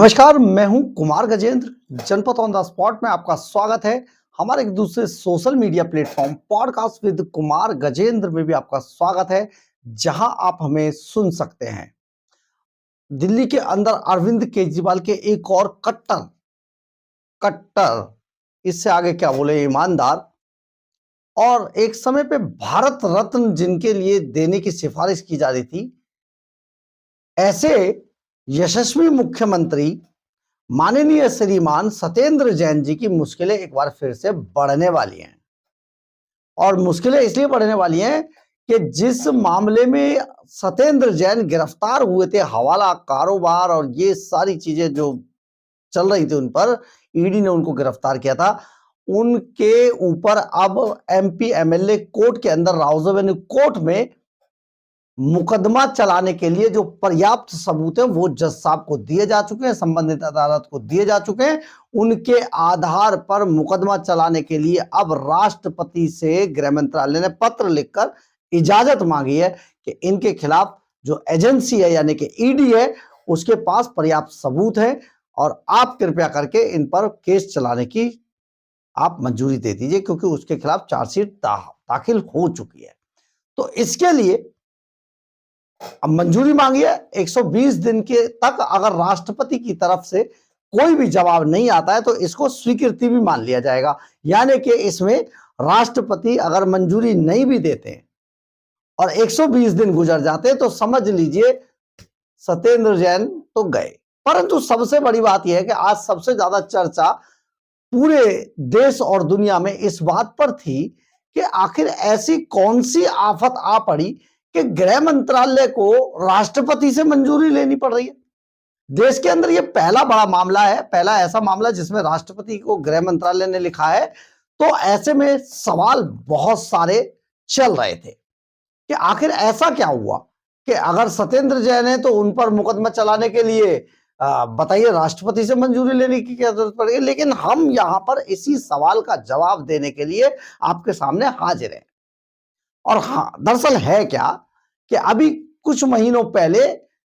नमस्कार, मैं हूं कुमार गजेंद्र। जनपद ऑन द स्पॉट में आपका स्वागत है। हमारे एक दूसरे social media platform podcast with Kumar Gajendra में भी आपका स्वागत है, जहां आप हमें सुन सकते हैं। दिल्ली के अंदर अरविंद केजरीवाल के एक और कट्टर कट्टर इससे आगे क्या बोले, ईमानदार और एक समय पे भारत रत्न जिनके लिए देने की सिफारिश की जा रही थी, ऐसे यशस्वी मुख्यमंत्री माननीय श्रीमान सत्येंद्र जैन जी की मुश्किलें एक बार फिर से बढ़ने वाली हैं। और मुश्किलें इसलिए बढ़ने वाली हैं कि जिस मामले में सत्येंद्र जैन गिरफ्तार हुए थे, हवाला कारोबार और ये सारी चीजें जो चल रही थी, उन पर ईडी ने उनको गिरफ्तार किया था। उनके ऊपर अब एमपी एमएलए कोर्ट के अंदर, राउज एवेन्यू कोर्ट में मुकदमा चलाने के लिए जो पर्याप्त सबूत हैं वो जज साहब को दिए जा चुके हैं, संबंधित अदालत को दिए जा चुके हैं। उनके आधार पर मुकदमा चलाने के लिए अब राष्ट्रपति से गृह मंत्रालय ने पत्र लिखकर इजाजत मांगी है कि इनके खिलाफ जो एजेंसी है यानी कि ईडी है, उसके पास पर्याप्त सबूत है और आप कृपया करके इन पर केस चलाने की आप मंजूरी दे दीजिए, क्योंकि उसके खिलाफ चार्जशीट दाखिल हो चुकी है। तो इसके लिए अब मंजूरी मांगी है। 120 दिन के तक अगर राष्ट्रपति की तरफ से कोई भी जवाब नहीं आता है तो इसको स्वीकृति भी मान लिया जाएगा। यानी कि इसमें राष्ट्रपति अगर मंजूरी नहीं भी देते हैं और 120 दिन गुजर जाते हैं तो समझ लीजिए सत्येंद्र जैन तो गए। परंतु सबसे बड़ी बात यह है कि आज सबसे ज्यादा चर्चा पूरे देश और दुनिया में इस बात पर थी कि आखिर ऐसी कौन सी आफत आ पड़ी कि गृह मंत्रालय को राष्ट्रपति से मंजूरी लेनी पड़ रही है। देश के अंदर यह पहला बड़ा मामला है, पहला ऐसा मामला जिसमें राष्ट्रपति को गृह मंत्रालय ने लिखा है। तो ऐसे में सवाल बहुत सारे चल रहे थे कि आखिर ऐसा क्या हुआ कि अगर सत्येंद्र जैन है तो उन पर मुकदमा चलाने के लिए बताइए राष्ट्रपति से मंजूरी लेने की क्या जरूरत पड़ेगी। लेकिन हम यहां पर इसी सवाल का जवाब देने के लिए आपके सामने हाजिर हैं। और हाँ, दरअसल है क्या कि अभी कुछ महीनों पहले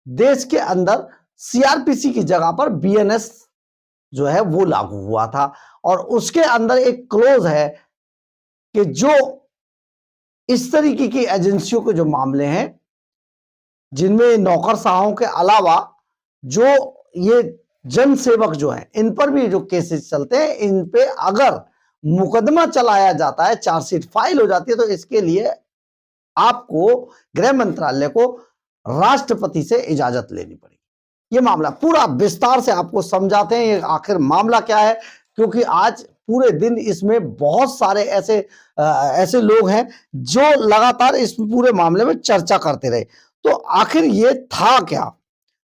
देश के अंदर सीआरपीसी की जगह पर बीएनएस जो है वो लागू हुआ था और उसके अंदर एक क्लोज है कि जो इस तरीके की एजेंसियों के जो मामले हैं, जिनमें नौकरशाहों के अलावा जो ये जन सेवक जो हैं, इन पर भी जो केसेस चलते हैं, इन पे अगर मुकदमा चलाया जाता है, चार्जशीट फाइल हो जाती है, तो इसके लिए आपको गृह मंत्रालय को राष्ट्रपति से इजाजत लेनी पड़ेगी। ये मामला पूरा विस्तार से आपको समझाते हैं ये आखिर मामला क्या है, क्योंकि आज पूरे दिन इसमें बहुत सारे ऐसे लोग हैं जो लगातार इस पूरे मामले में चर्चा करते रहे। तो आखिर ये था क्या,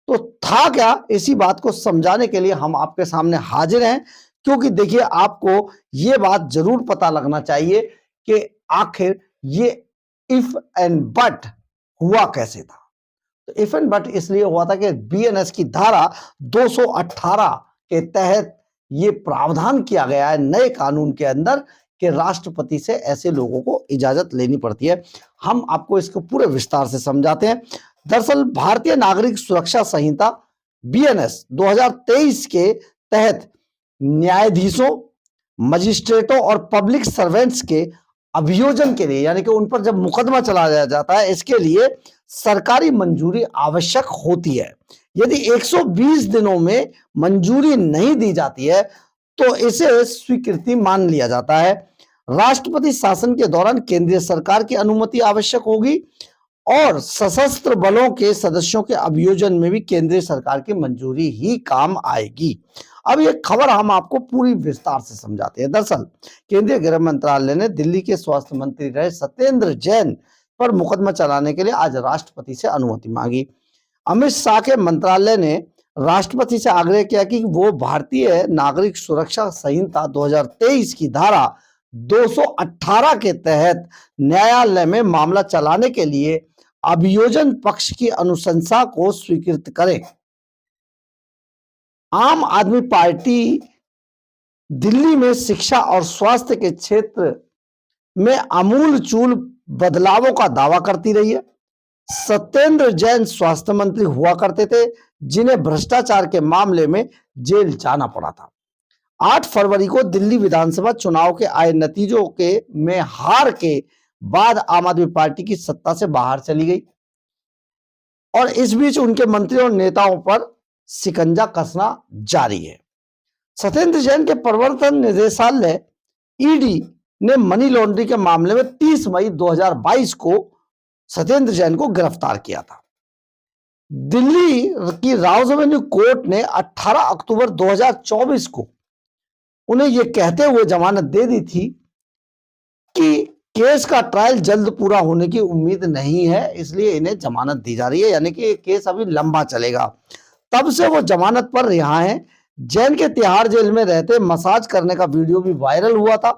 तो था क्या, इसी बात को समझाने के लिए हम आपके सामने हाजिर हैं। क्योंकि देखिए, आपको ये बात जरूर पता लगना चाहिए कि आखिर ये इफ एंड बट हुआ कैसे था। तो इफ एंड बट इसलिए हुआ था कि बीएनएस की धारा 218 के तहत ये प्रावधान किया गया है नए कानून के अंदर कि राष्ट्रपति से ऐसे लोगों को इजाजत लेनी पड़ती है। हम आपको इसको पूरे विस्तार से समझाते हैं। दरअसल भारतीय नागरिक सुरक्षा संहिता बीएनएस 2023 के तहत न्यायाधीशों, मजिस्ट्रेटों और पब्लिक सर्वेंट्स के अभियोजन के लिए, यानी कि उन पर जब मुकदमा चलाया जाता है, इसके लिए सरकारी मंजूरी आवश्यक होती है। यदि 120 दिनों में मंजूरी नहीं दी जाती है तो इसे स्वीकृति मान लिया जाता है। राष्ट्रपति शासन के दौरान केंद्रीय सरकार की अनुमति आवश्यक होगी और सशस्त्र बलों के सदस्यों के अभियोजन में भी केंद्रीय सरकार की मंजूरी ही काम आएगी। अब ये खबर हम आपको पूरी विस्तार से समझाते हैं। दरअसल केंद्रीय गृह मंत्रालय ने दिल्ली के स्वास्थ्य मंत्री रहे सत्येंद्र जैन पर मुकदमा चलाने के लिए आज राष्ट्रपति से अनुमति मांगी। अमित शाह के मंत्रालय ने राष्ट्रपति से आग्रह किया कि वो भारतीय नागरिक सुरक्षा संहिता 2023 की धारा 218 के तहत न्यायालय में मामला चलाने के लिए अभियोजन पक्ष की अनुशंसा को स्वीकृत करें। आम आदमी पार्टी दिल्ली में शिक्षा और स्वास्थ्य के क्षेत्र में आमूल चूल बदलावों का दावा करती रही है। सत्येंद्र जैन स्वास्थ्य मंत्री हुआ करते थे, जिन्हें भ्रष्टाचार के मामले में जेल जाना पड़ा था। 8 फरवरी को दिल्ली विधानसभा चुनाव के आए नतीजों के में हार के बाद आम आदमी पार्टी की सत्ता से बाहर चली गई और इस बीच उनके मंत्रियों और नेताओं पर शिकंजा कसना जारी है। सत्येंद्र जैन के प्रवर्तन निदेशालय ईडी ने मनी लॉन्ड्रिंग के मामले में 30 मई 2022 को सत्येंद्र जैन को गिरफ्तार किया था। दिल्ली की राउज एवेन्यू कोर्ट ने 18 अक्टूबर 2024 को उन्हें यह कहते हुए जमानत दे दी थी कि केस का ट्रायल जल्द पूरा होने की उम्मीद नहीं है, इसलिए इन्हें जमानत दी जा रही है, यानी कि केस अभी लंबा चलेगा। तब से वो जमानत पर रिहा हैं। जैन के तिहाड़ जेल में रहते मसाज करने का वीडियो भी वायरल हुआ था।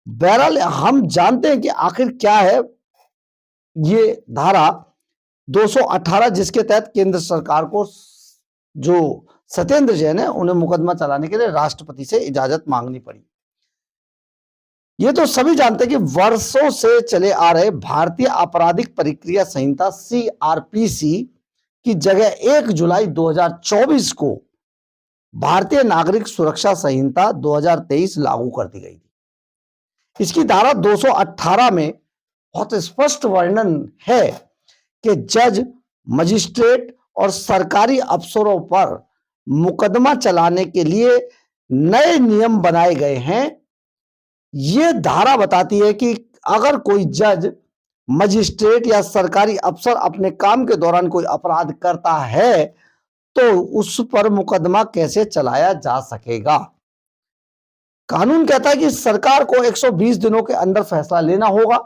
बहरहाल हम जानते हैं कि आखिर क्या है ये धारा 218, जिसके तहत केंद्र सरकार को जो सत्येंद्र जैन है उन्हें मुकदमा चलाने के लिए राष्ट्रपति से इजाजत मांगनी पड़ी। ये तो सभी जानते हैं कि वर्षों से चले आ रहे भारतीय आपराधिक प्रक्रिया संहिता सीआरपीसी की जगह 1 जुलाई 2024 को भारतीय नागरिक सुरक्षा संहिता 2023 लागू कर दी गई थी। इसकी धारा 218 में बहुत स्पष्ट वर्णन है कि जज, मजिस्ट्रेट और सरकारी अफसरों पर मुकदमा चलाने के लिए नए नियम बनाए गए हैं। यह धारा बताती है कि अगर कोई जज, मजिस्ट्रेट या सरकारी अफसर अपने काम के दौरान कोई अपराध करता है तो उस पर मुकदमा कैसे चलाया जा सकेगा। कानून कहता है कि सरकार को 120 दिनों के अंदर फैसला लेना होगा।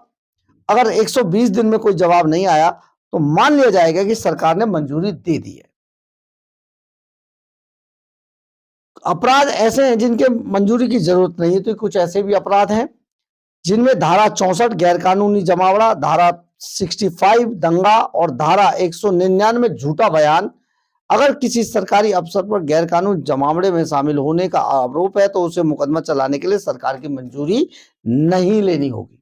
अगर 120 दिन में कोई जवाब नहीं आया तो मान लिया जाएगा कि सरकार ने मंजूरी दे दी है। अपराध ऐसे हैं जिनके मंजूरी की जरूरत नहीं है, तो कुछ ऐसे भी अपराध हैं जिनमें धारा 64 गैरकानूनी जमावड़ा, धारा 65 दंगा और धारा 199 झूठा बयान। अगर किसी सरकारी अफसर पर गैरकानूनी जमावड़े में शामिल होने का आरोप है तो उसे मुकदमा चलाने के लिए सरकार की मंजूरी नहीं लेनी होगी।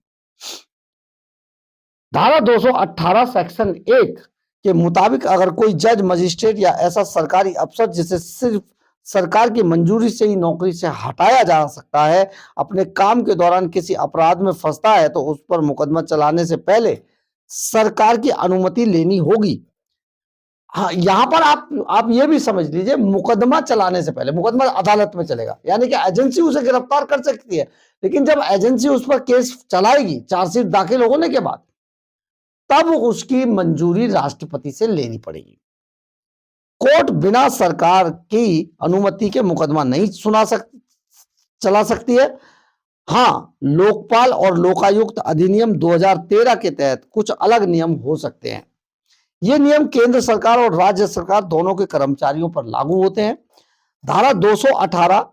धारा 218 सेक्शन 1 के मुताबिक अगर कोई जज, मजिस्ट्रेट या ऐसा सरकारी अफसर जिसे सिर्फ सरकार की मंजूरी से ही नौकरी से हटाया जा सकता है, अपने काम के दौरान किसी अपराध में फंसता है तो उस पर मुकदमा चलाने से पहले सरकार की अनुमति लेनी होगी। हाँ, यहां पर आप ये भी समझ लीजिए, मुकदमा चलाने से पहले मुकदमा अदालत में चलेगा, यानी कि एजेंसी उसे गिरफ्तार कर सकती है, लेकिन जब एजेंसी उस पर केस चलाएगी चार्जशीट दाखिल होने के बाद, तब उसकी मंजूरी राष्ट्रपति से लेनी पड़ेगी। कोर्ट बिना सरकार की अनुमति के मुकदमा नहीं चला सकती है। हाँ, लोकपाल और लोकायुक्त अधिनियम 2013 के तहत कुछ अलग नियम हो सकते हैं। ये नियम केंद्र सरकार और राज्य सरकार दोनों के कर्मचारियों पर लागू होते हैं। धारा 218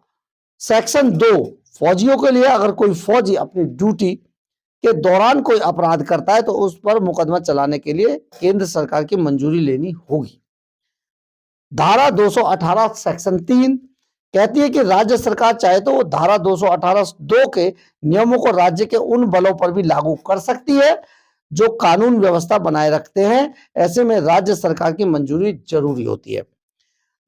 सेक्शन 2 फौजियों के लिए, अगर कोई फौजी अपनी ड्यूटी के दौरान कोई अपराध करता है तो उस पर मुकदमा चलाने के लिए केंद्र सरकार की मंजूरी लेनी होगी। धारा 218 सेक्शन 3 कहती है कि राज्य सरकार चाहे तो वो धारा 218(2) के नियमों को राज्य के उन बलों पर भी लागू कर सकती है जो कानून व्यवस्था बनाए रखते हैं। ऐसे में राज्य सरकार की मंजूरी जरूरी होती है।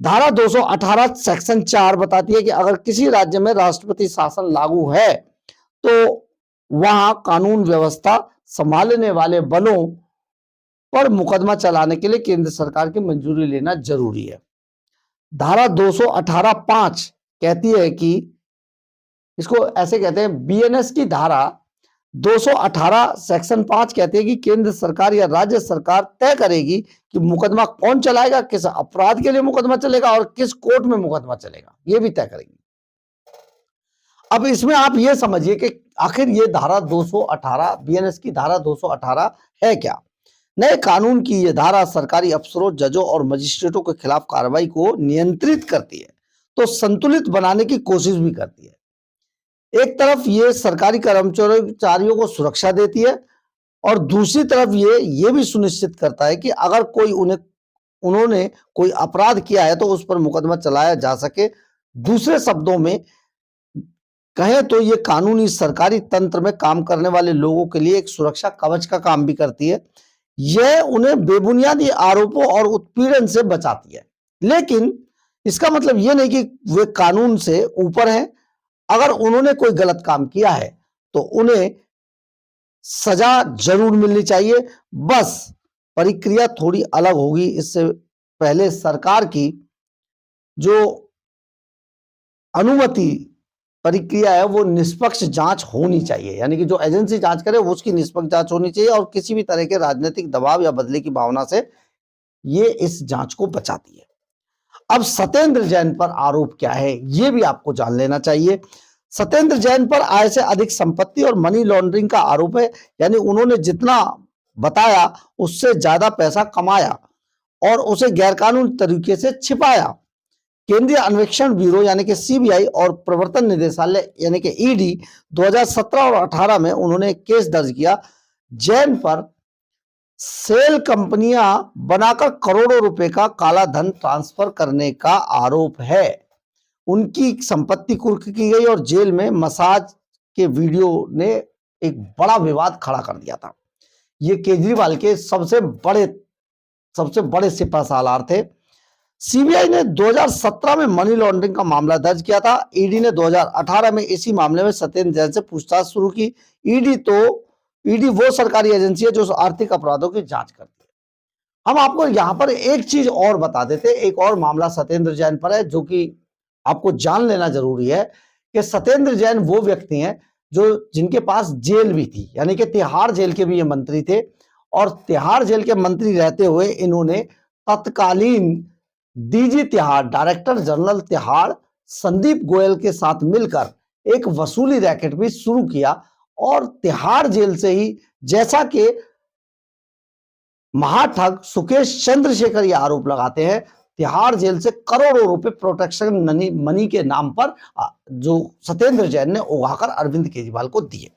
धारा 218 सेक्शन 4 बताती है कि अगर किसी राज्य में राष्ट्रपति शासन लागू है तो वहां कानून व्यवस्था संभालने वाले बलों पर मुकदमा चलाने के लिए केंद्र सरकार की मंजूरी लेना जरूरी है। धारा 218(5) कहती है कि, इसको ऐसे कहते हैं बीएनएस की धारा 218 सेक्शन 5 कहते हैं कि केंद्र सरकार या राज्य सरकार तय करेगी कि मुकदमा कौन चलाएगा, किस अपराध के लिए मुकदमा चलेगा और किस कोर्ट में मुकदमा चलेगा, ये भी तय करेगी। अब इसमें आप ये समझिए कि आखिर ये धारा 218 बीएनएस की धारा 218 है क्या। नए कानून की यह धारा सरकारी अफसरों, जजों और मजिस्ट्रेटों के खिलाफ कार्रवाई को नियंत्रित करती है तो संतुलित बनाने की कोशिश भी करती है। एक तरफ ये सरकारी कर्मचारियों को सुरक्षा देती है और दूसरी तरफ ये भी सुनिश्चित करता है कि अगर उन्होंने कोई अपराध किया है तो उस पर मुकदमा चलाया जा सके। दूसरे शब्दों में कहें तो ये कानूनी सरकारी तंत्र में काम करने वाले लोगों के लिए एक सुरक्षा कवच का काम भी करती है। यह उन्हें बेबुनियादी आरोपों और उत्पीड़न से बचाती है। लेकिन इसका मतलब यह नहीं कि वे कानून से ऊपर हैं। अगर उन्होंने कोई गलत काम किया है तो उन्हें सजा जरूर मिलनी चाहिए, बस प्रक्रिया थोड़ी अलग होगी। इससे पहले सरकार की जो अनुमति प्रक्रिया है वो निष्पक्ष जांच होनी चाहिए, यानी कि जो एजेंसी जांच करे वो उसकी निष्पक्ष जांच होनी चाहिए और किसी भी तरह के राजनीतिक दबाव या बदले की भावना से ये इस जांच को बचाती है। अब सत्येंद्र जैन पर आरोप क्या है ये भी आपको जान लेना चाहिए। सत्येंद्र जैन पर आय से अधिक संपत्ति और मनी लॉन्ड्रिंग का आरोप है, यानी उन्होंने जितना बताया उससे ज्यादा पैसा कमाया और उसे गैरकानूनी तरीके से छिपाया। केंद्रीय अन्वेषण ब्यूरो यानी कि सीबीआई और प्रवर्तन निदेशालय यानी कि ईडी 2017 और 18 में उन्होंने केस दर्ज किया। जैन पर सेल कंपनियां बनाकर करोड़ों रुपए का काला धन ट्रांसफर करने का आरोप है। उनकी संपत्ति कुर्क की गई और जेल में मसाज के वीडियो ने एक बड़ा विवाद खड़ा कर दिया था। ये केजरीवाल के सबसे बड़े सिपहसालार थे। सीबीआई ने 2017 में मनी लॉन्ड्रिंग का मामला दर्ज किया था। ईडी ने 2018 में इसी मामले में सत्येंद्र जैन से पूछताछ शुरू की। ईडी वो सरकारी एजेंसी है जो आर्थिक अपराधों की जांच करती है। हम आपको यहां पर एक चीज और बता देते, एक और मामला सत्येंद्र जैन पर है जो कि आपको जान लेना जरूरी है कि सत्येंद्र जैन वो व्यक्ति हैं जो जिनके पास जेल भी थी, यानी कि तिहाड़ जेल के भी ये मंत्री थे और तिहाड़ जेल के मंत्री रहते हुए इन्होंने तत्कालीन DG Tihar, director general Tihar Sandeep Goyal के साथ मिलकर एक वसूली रैकेट भी शुरू किया और तिहाड़ जेल से ही, जैसा कि महाठग सुकेश चंद्रशेखर ये आरोप लगाते हैं, तिहाड़ जेल से करोड़ों रुपए प्रोटेक्शन मनी के नाम पर जो सत्येंद्र जैन ने उगाकर अरविंद केजरीवाल को दिए।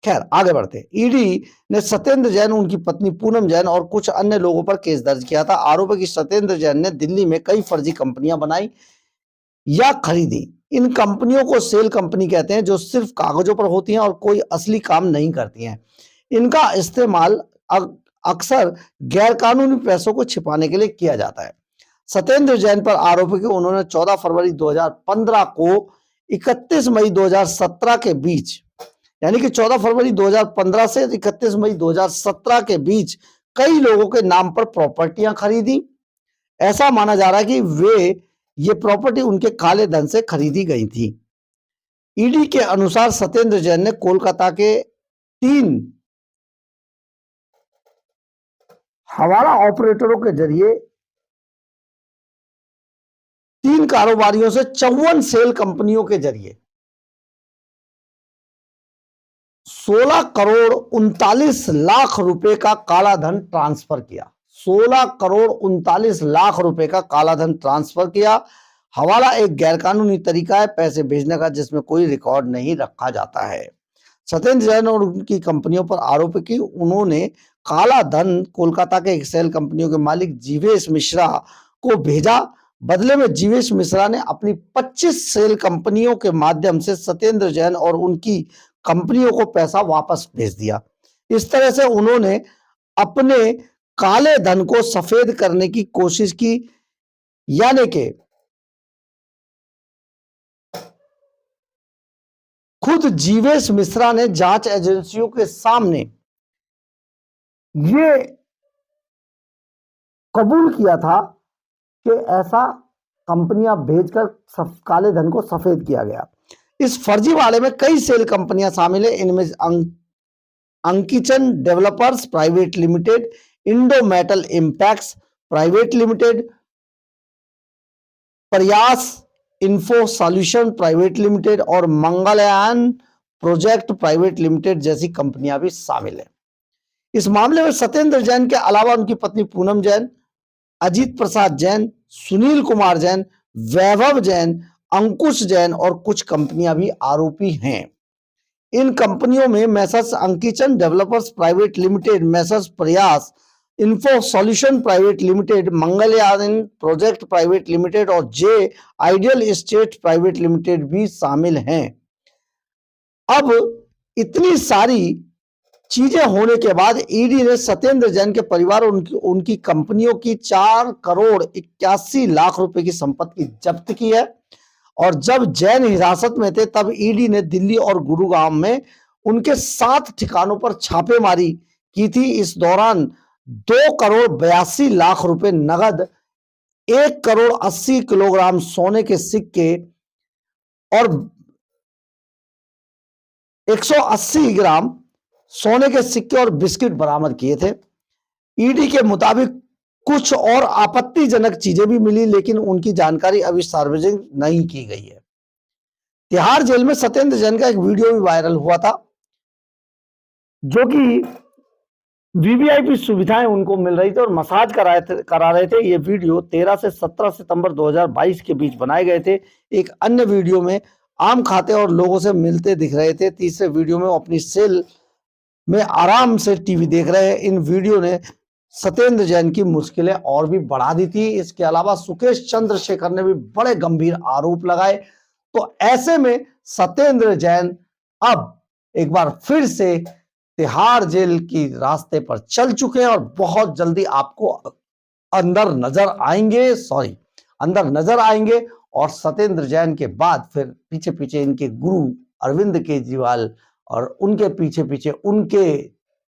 खैर आगे बढ़ते। ईडी ने सत्येंद्र जैन, उनकी पत्नी पूनम जैन और कुछ अन्य लोगों पर केस दर्ज किया था। आरोप है कि सत्येंद्र जैन ने दिल्ली में कई फर्जी कंपनियां बनाई या खरीदी। इन कंपनियों को सेल कंपनी कहते हैं जो सिर्फ कागजों पर होती हैं और कोई असली काम नहीं करती हैं। इनका इस्तेमाल अक्सर गैरकानूनी पैसों को छिपाने के लिए किया जाता है। सत्येंद्र जैन पर आरोप है कि उन्होंने 14 फरवरी 2015 को 31 मई 2017 के बीच, यानी कि 14 फरवरी 2015 से 31 मई 2017 के बीच कई लोगों के नाम पर प्रॉपर्टियां खरीदी। ऐसा माना जा रहा है कि ये प्रॉपर्टी उनके काले धन से खरीदी गई थी। ईडी के अनुसार सत्येंद्र जैन ने कोलकाता के 3 हवाला ऑपरेटरों के जरिए 3 कारोबारियों से 54 सेल कंपनियों के जरिए 16 करोड़ 39 लाख रुपए का काला धन ट्रांसफर किया। 16 करोड़ 39 लाख रुपए का काला धन ट्रांसफर किया। हवाला एक गैरकानूनी तरीका है पैसे भेजने का जिसमें कोई रिकॉर्ड नहीं रखा जाता है। सत्येंद्र जैन और उनकी कंपनियों पर आरोप है कि उन्होंने काला धन कोलकाता के एक सेल कंपनियों के मालिक जीवेश मिश्रा को भेजा। बदले में जीवेश मिश्रा ने अपनी 25 सेल कंपनियों के माध्यम से सत्येंद्र जैन और उनकी कंपनियों को पैसा वापस भेज दिया। इस तरह से उन्होंने अपने काले धन को सफेद करने की कोशिश की, यानी कि खुद जीवेश मिश्रा ने जांच एजेंसियों के सामने ये कबूल किया था कि ऐसा कंपनियां भेजकर काले धन को सफेद किया गया। इस फर्जीवाड़े में कई सेल कंपनियां शामिल है। इनमें Ankichan developers private limited, Indo metal impex private limited, Prayas info solution private limited और मंगलयान प्रोजेक्ट प्राइवेट लिमिटेड जैसी कंपनियां भी शामिल है। इस मामले में सत्येंद्र जैन के अलावा उनकी पत्नी पूनम जैन, अजीत प्रसाद जैन, सुनील कुमार जैन, वैभव जैन, अंकुश जैन और कुछ कंपनियां भी आरोपी हैं। इन कंपनियों में messrs Ankichan developers private limited, messrs Prayas info solution private limited, Mangalyaan project private limited और J ideal estate private limited भी शामिल हैं। अब इतनी सारी चीजें होने के बाद ईडी ने सत्येंद्र जैन के परिवार और उनकी कंपनियों की 4 करोड़ 81 लाख रुपए की संपत्ति जब्त की है। और जब जैन हिरासत में थे तब ईडी ने दिल्ली और गुरुग्राम में उनके 7 ठिकानों पर छापेमारी की थी। इस दौरान 2 करोड़ 82 लाख रुपए नगद, 1 करोड़ 80 किलोग्राम सोने के सिक्के और 180 ग्राम सोने के सिक्के और बिस्किट बरामद किए थे। ईडी के मुताबिक कुछ और आपत्तिजनक चीजें भी मिली, लेकिन उनकी जानकारी अभी सार्वजनिक नहीं की गई है। तिहाड़ जेल में सत्येंद्र जैन का एक वीडियो भी वायरल हुआ था, जो कि वीवीआईपी सुविधाएं उनको मिल रही थी और मसाज करा रहे थे। ये वीडियो 13 से 17 सितंबर 2022 के बीच बनाए गए थे। एक अन्य वीडियो में आम खाते और लोगों से मिलते दिख रहे थे। तीसरे वीडियो में अपनी सेल में आराम से टीवी देख रहे हैं। इन वीडियो ने सत्येंद्र जैन की मुश्किलें और भी बढ़ा दी थी। इसके अलावा सुकेश चंद्रशेखर ने भी बड़े गंभीर आरोप लगाए। तो ऐसे में सत्येंद्र जैन अब एक बार फिर से तिहाड़ जेल की रास्ते पर चल चुके हैं और बहुत जल्दी आपको अंदर नजर आएंगे। और सत्येंद्र जैन के बाद फिर पीछे पीछे इनके गुरु अरविंद केजरीवाल और उनके पीछे पीछे उनके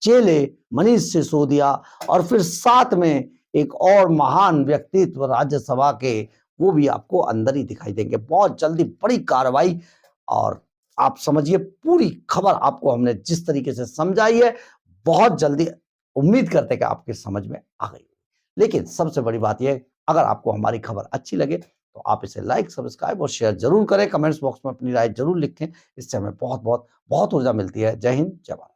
चेले मनीष सिसोदिया और फिर साथ में एक और महान व्यक्तित्व राज्यसभा के, वो भी आपको अंदर ही दिखाई देंगे। बहुत जल्दी बड़ी कार्रवाई, और आप समझिए पूरी खबर आपको हमने जिस तरीके से समझाई है, बहुत जल्दी उम्मीद करते हैं कि आपके समझ में आ गई। लेकिन सबसे बड़ी बात यह, अगर आपको हमारी खबर अच्छी लगे तो आप इसे लाइक, सब्सक्राइब और शेयर जरूर करें। कमेंट्स बॉक्स में अपनी राय जरूर लिखें, इससे हमें बहुत बहुत बहुत ऊर्जा मिलती है। जय हिंद, जय भारत।